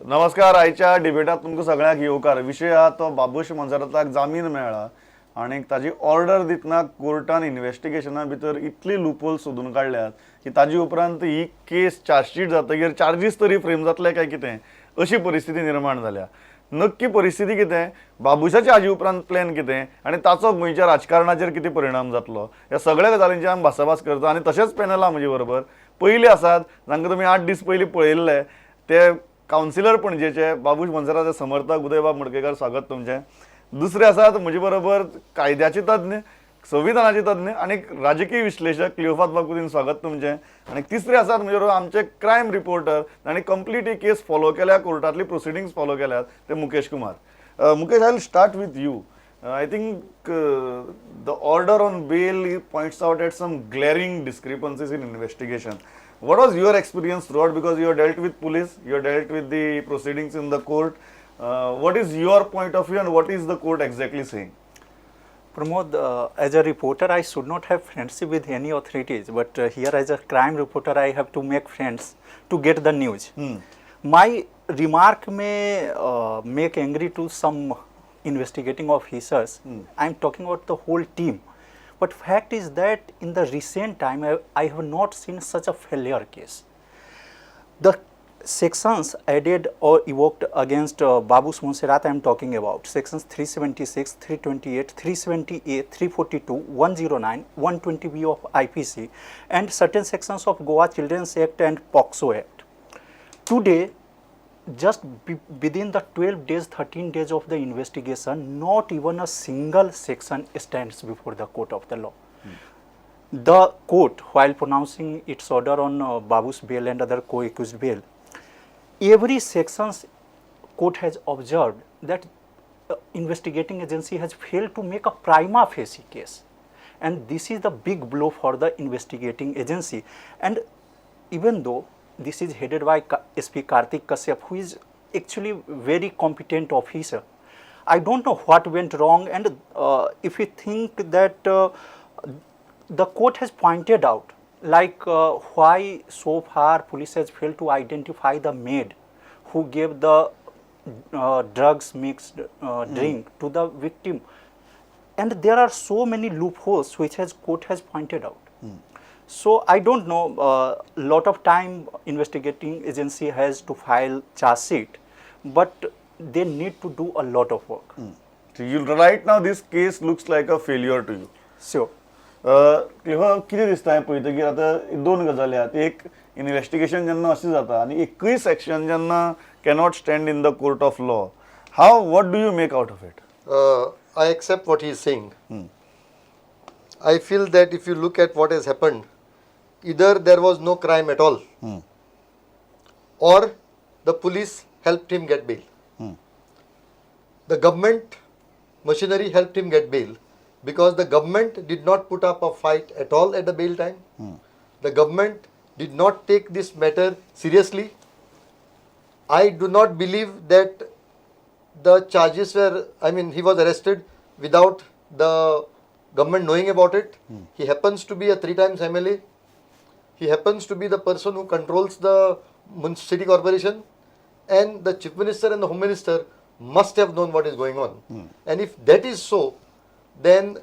नमस्कार. आयच्या डिबेटात तुमकां सगळ्यांक येवकार. विशय हा तो बाबूश मंजराताक जामीन मेळ्ळा आनी ताजी ऑर्डर दितना कोर्टान इन्व्हेस्टिगेशना भितर इतली लूपहोल सोदून काडल्यात की ताजे उपरांत ही केस चार्जशीट जातकीर चार्जीस तरी फ्रेम जातले काय कितें अशी परिस्थिती निर्माण जाल्या. नक्की परिस्थिती कितें, बाबुशाच्या हाजे उपरांत प्लॅन कितें आनी ताचो गोंयच्या राजकारणाचेर कितें परिणाम जातलो, ह्या सगळ्या गजालींची आमी भासाभास करता. आनी तशेंच पॅनला म्हजे बरोबर पयले आसात जांकां तुमी 8 दीस पयलीं पळयल्ले ते कावन्सिलर पणजेचे बाबूश मंजराचे समर्थक उदयबाब मडकयकार. स्वागत तुमचें. दुसरे आसात म्हजे बरोबर कायद्याचे तज्ञ, संविधानाचे तज्ञ आनी राजकीय विश्लेशक क्लिओफास बाकुदीन. स्वागत तुमचें. आनी तिसरे आसात म्हजे बरोबर आमचे क्रायम रिपोर्टर तांणी कंप्लीट ही केस फॉलो केल्या, कोर्टातली प्रोसिडींग्स फॉलो केल्यात, ते Mukesh Kumar. Mukesh, I will start with you. I think the order on bail points out at some glaring discrepancies in investigation. What was your experience throughout? Because you have dealt with police, you have dealt with the proceedings in the court. What is your point of view and what is the court exactly saying? Pramod, as a reporter, I should not have friendship with any authorities, but here as a crime reporter, I have to make friends to get the news. My remark may make angry to some investigating officers. I am talking about the whole team. But fact is that in the recent time, I have not seen such a failure case. The sections added or evoked against Babush Monserrat I am talking about, sections 376, 328, 370A, 342, 109, 120B of IPC and certain sections of Goa Children's Act and POCSO Act. Today, just within the 12 days, 13 days of the investigation, not even a single section stands before the court of the law. The court, while pronouncing its order on Babu's bail and other co-accused bail, every sections court has observed that investigating agency has failed to make a prima facie case. And this is the big blow for the investigating agency. And even though this is headed by SP Karthik Kashyap, who is actually very competent officer, I don't know what went wrong. And if you think that the court has pointed out, like why so far police has failed to identify the maid who gave the drugs mixed drink to the victim, and there are so many loopholes which court has pointed out. So I don't know, lot of time investigating agency has to file charge sheet, but they need to do a lot of work. So you right now this case looks like a failure to you. Sure. कितें दिसता हें पळयतकीर आतां दोन गजाली आहात. एक, investigation जेन्ना अशें जाता आनी एकूय सेक्शन जेन्ना cannot stand in the court of law, हाव what do you make out of it? I accept what he is saying. I feel that if you look at what has happened, either there was no crime at all, or the police helped him get bail. The government machinery helped him get bail because the government did not put up a fight at all at the bail time. The government did not take this matter seriously. I do not believe that the charges were, he was arrested without the government knowing about it. He happens to be a 3 times MLA. He happens to be the person who controls the city corporation, and the chief minister and the home minister must have known what is going on. And if that is so, then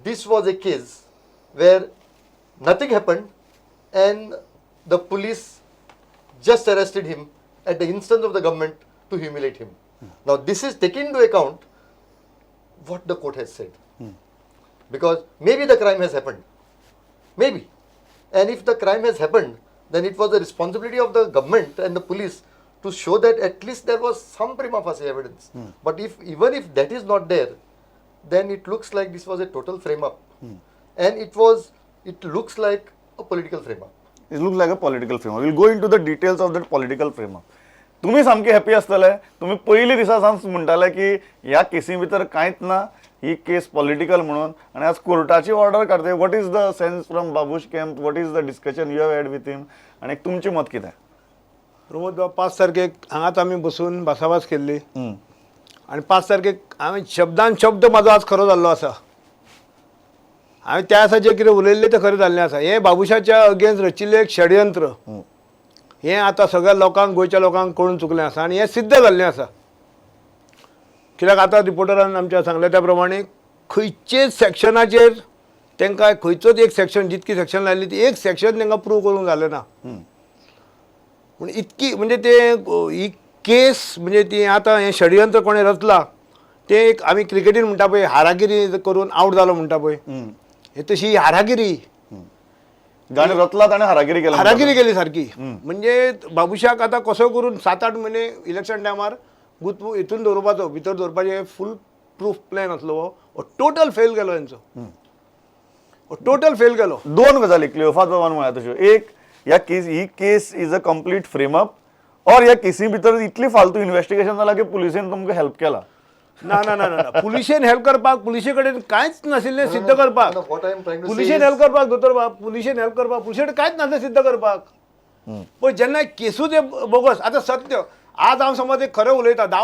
this was a case where nothing happened and the police just arrested him at the instance of the government to humiliate him. Now this is taken into account what the court has said, because maybe the crime has happened, maybe. And if the crime has happened, then it was the responsibility of the government and the police to show that at least there was some prima facie evidence. But even if that is not there, then it looks like this was a total frame up. And it looks like a political frame up. It looks like a political frame up. We'll go into the details of that political frame up. तुम्ही सामके happy आसतले. तुम्ही पयली दिसा सावन म्हणटाले की ह्या केसी भितर कांयच ना, ही केस पॉलिटिकल म्हणून, आणि आज कोर्टाची ऑर्डर काडटे. What is the sense from Babush camp? What is the discussion you have had with him? आणि तुमचें मत कितें? प्रमोद, 5 तारखेक हांगाच आमी बसून भासाभास केल्ली आनी 5 तारखेक हांवें शब्दान शब्द म्हाजो आज खरो जाल्लो आसा. हांवें त्या दिसा जें कितें उलयल्लें तें खरें जाल्लें आसा. हें बाबुशाच्या अगेन्स्ट रचिल्लें एक षडयंत्र हें आतां सगळ्या लोकांक गोंयच्या लोकांक कळून चुकलें आसा आनी हें सिद्ध जाल्लें आसा. कित्याक आतां रिपोर्टरान आमच्या सांगल्या त्या प्रमाणे खंयचेच सेक्शनाचेर तांकां खंयचोच एक सेक्शन, जितकी सेक्शन लायल्ली ती एक सेक्शन तांकां प्रूव करूंक जालें ना. पूण इतकी म्हणजे ते ही केस म्हणजे ती आतां हें षडयंत्र कोणें रचलां तें एक आमी क्रिकेटीन म्हणटा पळय हारागिरी करून आवट जालो म्हणटा पळय, हे तशी हारागिरी गाणी रचलात आणि हारागिरी केली. हारागिरी केली सारकी. म्हणजे बाबुशाक आतां कसो करून 7-8 म्हयने इलेक्शन टायमार हितून दवरपाचो, भितर दवरपाचें फूल प्रूफ प्लॅन आसलो हो टोटल फेल केलो हेंचो. टोटल फेल केलो. दोन गजाली क्लिओफा चव्हाण म्हळ्यार तश्यो. एक, ही case is a complete frame up, और ह्या केसी भितर इतली फालतू इन्व्हेस्टिगेशन जालां की पुलिसेन तुमकां हेल्प केला. ना ना ना ना पुलिशेन हेल्प करपाक, पुलिशे कडेन कांयच नाशिल्लें सिद्ध करपाक. what I am trying to say पुलिशेन हेल्प करपाक दोतोर बाब, पुलिशेन हेल्प करपाक, पुलिशे कडेन कांयच नासलें सिद्ध करपाक. पण जेन्ना केसूच ते बोगस, आतां सत्य आज हांव समज एक खरें उलयता, 10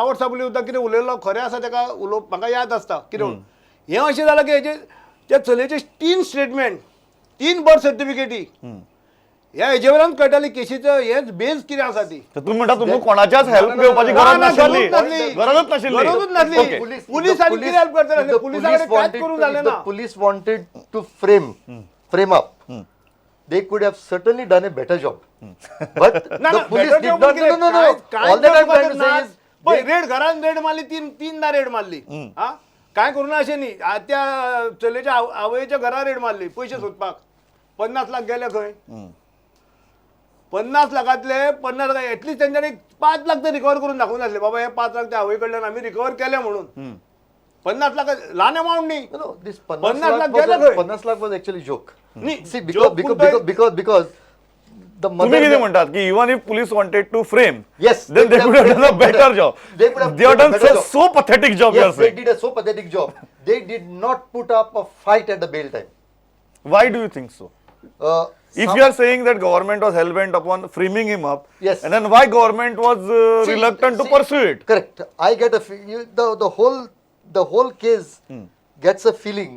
वर्सां पयलीं उदक कितें उलयलो खरें आसा तेका उलोवप म्हाका याद आसता. कितें हें अशें जालां की हेजे त्या चलयेचे 3 स्टेटमेंट, 3 बर्थ सर्टिफिकेटी ह्या हेजे वयल्यान कळटाली केसीचो हेच बेज कितें आसा ती. तुम्ही म्हणटा तुमकां कोणाच्याच हेल्प घेवपाची गरज नाशिल्ली. गरजच नाशिल्ली. पुलिसांनी कितें हेल्प करतले, पुलिसां कडेन कांयच करूंक जालें ना. Police wanted to frame up. They could have certainly done a better job. But ना the ना police better did job not. केलें, No. कांय All that I'm trying to say is पळय रेड घरान रेड मारली, तीनदा रेड मारली. हा काय करूं ना अशें न्ही. त्या चलयेच्या आवयच्या घरा रेड मारली पयशे सोदपाक. 50 लाख गेले खंय. 50 लाखांतले 50 लाख एटलीस्ट तेंच्यांनी 5 लाख तर रिकवर करून दाखोवन नासले. बाबा हे 5 लाख त्या आवय कडल्यान आमी रिकवर केले म्हणून. 50 लाख ल्हान अमावंट न्ही. No, this 50 लाख गेले खंय. 50 lakh was actually joke. न्ही, See, joke because the तुम्ही mother. कितें म्हणटात की even if police wanted to frame, Yes, then they could have done a better job. They could have They have done done a better job. so pathetic job. You are Yes, they saying. did a so pathetic job. They did not put up a fight at the bail time. Why do you think so? If Some- you are saying that government was hell bent upon framing him up, Yes. and then why government was See, reluctant to see, pursue it? Correct. I get the whole case gets a feeling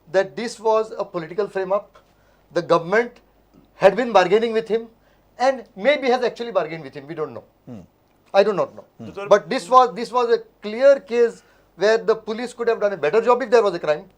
that this was a political frame up. The government had been bargaining with him and maybe has actually bargained with him. We don't know. I do not know. But this was a clear case where the police could have done a better job if there was a crime.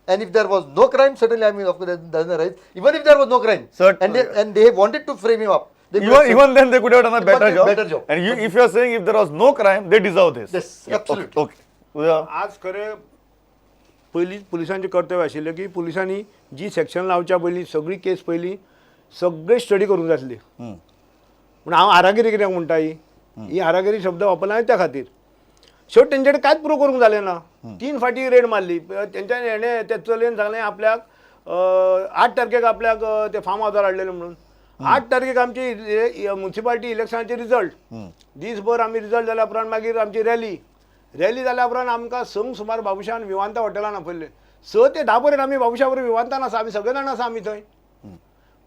And if there was no crime, certainly, I mean, of course, that doesn't arise. Even if there was no crime, Certainly. and they wanted to frame him up, they could have Even then they could have done a better job. better job. And if you are saying if there was no crime, they deserve this. Yes, absolutely. Okay. Yeah. आज खरें पयलीं पुलिसांचें कर्तव्य आशिल्लें की पुलिसांनी जी section लावच्या पयलीं सगळी case पयलीं सगळे स्टडी करूंक जाय आसली. पूण हांव हारागिरी कित्याक म्हणटा ही हारागिरी शब्द वापरला हांवें त्या खातीर. शेवट तेंचे कडेन कांयच प्रूव करूंक जालें ना. 3 फाटी रेड मारली. तेंच्यानी हेणें त्या चलयेन सांगलें आपल्याक 8 तारखेक आपल्याक ते फार्म हावजार हाडलेले म्हणून. 8 तारखेक आमची म्युन्सिपालिटी इलेक्शनाचे रिजल्ट. दीसभर आमी रिजल्ट जाल्या उपरांत मागीर आमची रॅली जाल्या उपरांत आमकां संक सुमार बाबुशान विमानता हॉटेलान आपयल्लें. 6 ते 10 पर्यंत आमी बाबुशा बरोबर विमानतान आसा. आमी सगळे जाण आसा आमी थंय.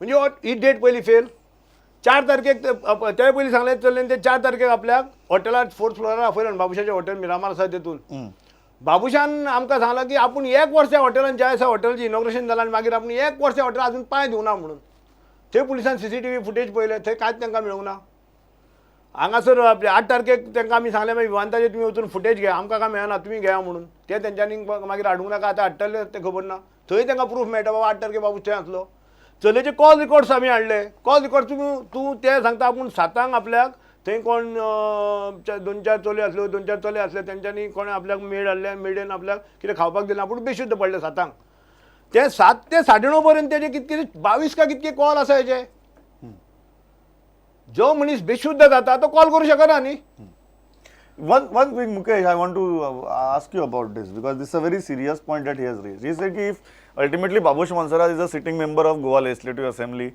म्हणजे ही डेट पयली फेल. 4 तारखेक ते पयलीं सांगलें चलयेन ते 4 तारखेक आपल्याक हॉटेलार 4th फ्लोरार आपयलें. बाबुशाचें हॉटेल मिरामार आसा तेतून. बाबुशान आमकां सांगलां की आपूण 1 वर्स त्या हॉटेलान ज्या दिसा हॉटेलाचें इनॉग्रेशन जालां आनी मागीर आपूण 1 वर्स त्या हॉटेलान अजून पांय दिवना म्हणून. थंय पुलिसान CCTV फुटेज पळयलें, थंय कांयच तांकां मेळूंक ना. हांगासर आपले 8 तारखेक तांकां आमी सांगलें मागीर विमानताचेर तुमी वचून फुटेज घ्या, आमकां काय मेळना, तुमी घेया म्हणून. ते तेंच्यांनी मागीर हाडूंक नाका, आतां हाडटले तें खबर ना. थंय तांकां प्रूफ मेळटा बाबा 8 तारखेक बाबू थंय आसलो. चलयेचे कॉल रिकॉर्ड्स आमी हाडले. कॉल रिकॉर्ड तूं ते सांगता आपूण 7 आपल्याक थंय कोण 2-4 चले आसल्यो, 2-4 चले आसले तेंच्यांनी कोणें आपल्याक मेड हाडले, मेडेन आपल्याक कितें खावपाक दिलें, आपूण बेशुद्ध पडले 7. ते 7 ते 9:30 पर्यंत तेजे कितके 22 का कितके कॉल आसा हेजे. जो मनीस बेशुद्ध जाता तो कॉल करूं शकना न्ही. One thing, Mukesh, I want to ask you about this because this is a very serious point that he has raised. He said that if ultimately Babush Mansara is a sitting member of Goa Legislative Assembly,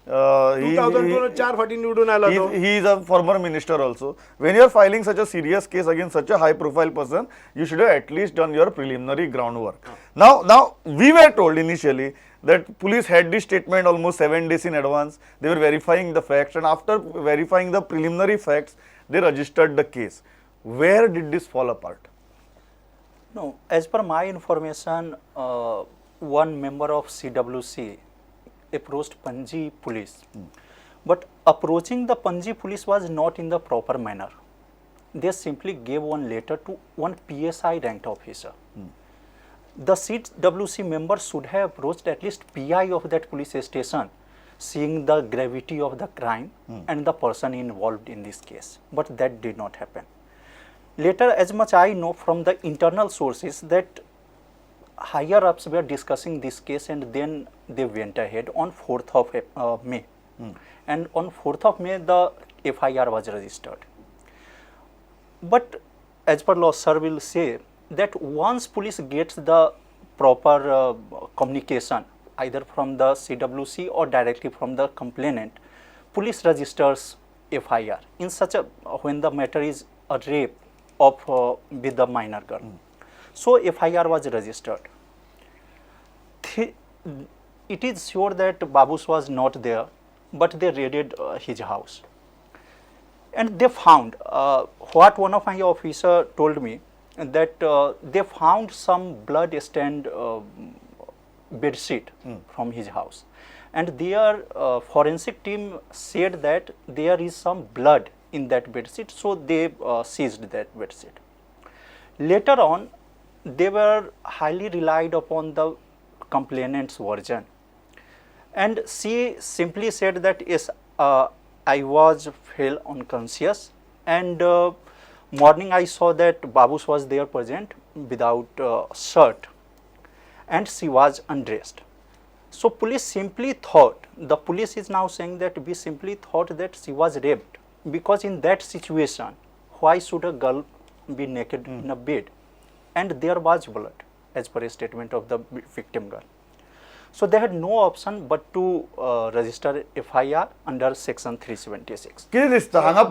2004 फाटी निवडून आयलो तो. he is a former minister also. When you are filing such a serious case against such a high profile person, you should have at least done your preliminary groundwork. Now we were told initially that police had this statement almost 7 days in advance. They were verifying the facts, and after verifying the preliminary facts, they registered the case. Where did this fall apart? No, as per my information, one member of CWC approached Panji police But approaching the Panji police was not in the proper manner. They simply gave one letter to one PSI ranked officer. The CWC member should have approached at least PI of that police station, seeing the gravity of the crime and the person involved in this case. But that did not happen. Later, as much I know from the internal sources, that higher ups were discussing this case, and then they went ahead on 4th of May. And on 4th of May, the FIR was registered. But as per law, sir will say that once police gets the proper communication, either from the CWC or directly from the complainant, police registers FIR in such a when the matter is a rape of with the minor girl. So FIR was registered. It is sure that Babush was not there, but they raided his house, and they found what one of my officer told me, that they found some blood stained bed sheet from his house, and their forensic team said that there is some blood in that bed sheet, so they seized that bed sheet. Later on, they were highly relied upon the complainant's version, and she simply said that yes, I fell unconscious, and morning I saw that Babush was there present without shirt, and she was undressed. So police simply thought, the police is now saying that we simply thought that she was raped, because in that situation, why should a girl be naked in a bed? And there was blood, as per a statement of the victim girl. So they had no option but to register FIR under section 376. कितें दिसता हांगा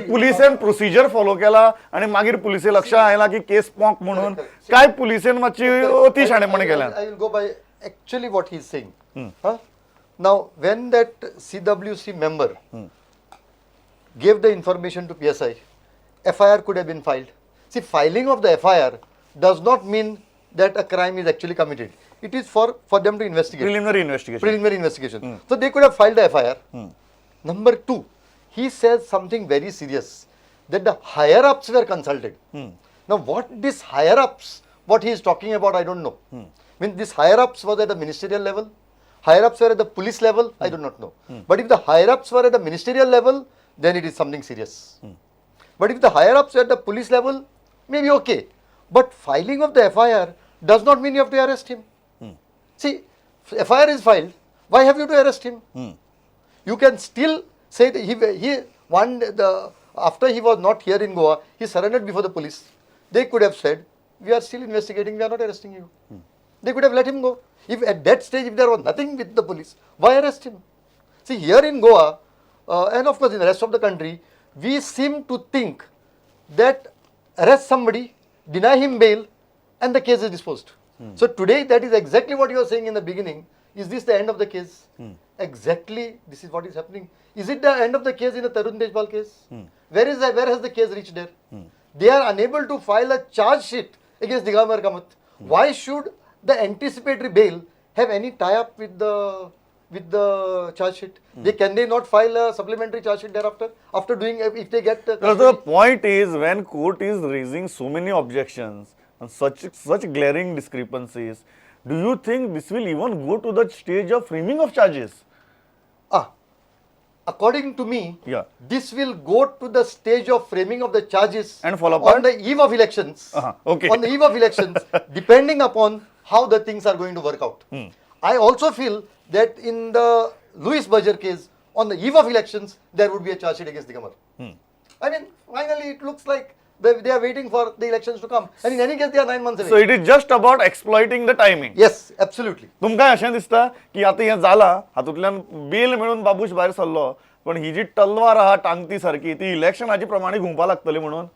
पुलिसेन procedure follow केला आणि मागीर पुलिसे लक्षांत आयला की case पोंक म्हणून काय पुलिसेन मातशी अति शाणेपण केल्यान. I will go by actually what he is saying. Now, when that CWC member gave the information to PSI, FIR could have been filed. See, filing of the FIR does not mean that a crime is actually committed. It is for them to investigate. Preliminary investigation. Preliminary investigation. So they could have filed the FIR. Number two, he says something very serious, that the higher ups were consulted. Now, what this higher ups, what he is talking about, I don't know. I mean, this higher ups was at the ministerial level, higher ups were at the police level, I do not know. But if the higher ups were at the ministerial level, then it is something serious. But if the higher ups were at the police level, maybe okay. But filing of the FIR does not mean you have to arrest him. See, FIR is filed, why have you to arrest him? You can still say that after he was not here in Goa, he surrendered before the police. They could have said, we are still investigating, we are not arresting you. They could have let him go. If at that stage, if there was nothing with the police, why arrest him? See, here in Goa, and of course in the rest of the country, we seem to think that arrest somebody, deny him bail, and the case is disposed. So today, that is exactly what you were saying in the beginning. Is this the end of the case? Exactly, this is what is happening. Is it the end of the case in the Tarun Deshpal case? Where has the case reached there? They are unable to file a charge sheet against Digamar Kamath. Why should the anticipatory bail have any tie-up with the charge sheet? Can they not file a supplementary charge sheet thereafter? After doing, if they get The point is, when court is raising so many objections and such glaring discrepancies, do you think this will even go to the stage of framing of charges? According to me, Yeah. this will go to the stage of framing of the charges And follow up on the eve of elections. Okay. On the eve of elections, depending upon how the things are going to work out. I also feel that in the Louis Berger case, on the eve of elections, there would be a charge sheet against Digamar. I mean, finally, it looks like they are waiting for the elections to come. And in any case, they are 9 months away. So it is just about exploiting the timing. Yes, absolutely. तुमकां अशें दिसता की आतां हें जालां हातूंतल्यान bell मेळून बाबूश भायर सरलो पण ही जी तलवार आहा टांगती सारकी ती इलेक्शनाची प्रमाणे घुंवपा लागतली म्हणून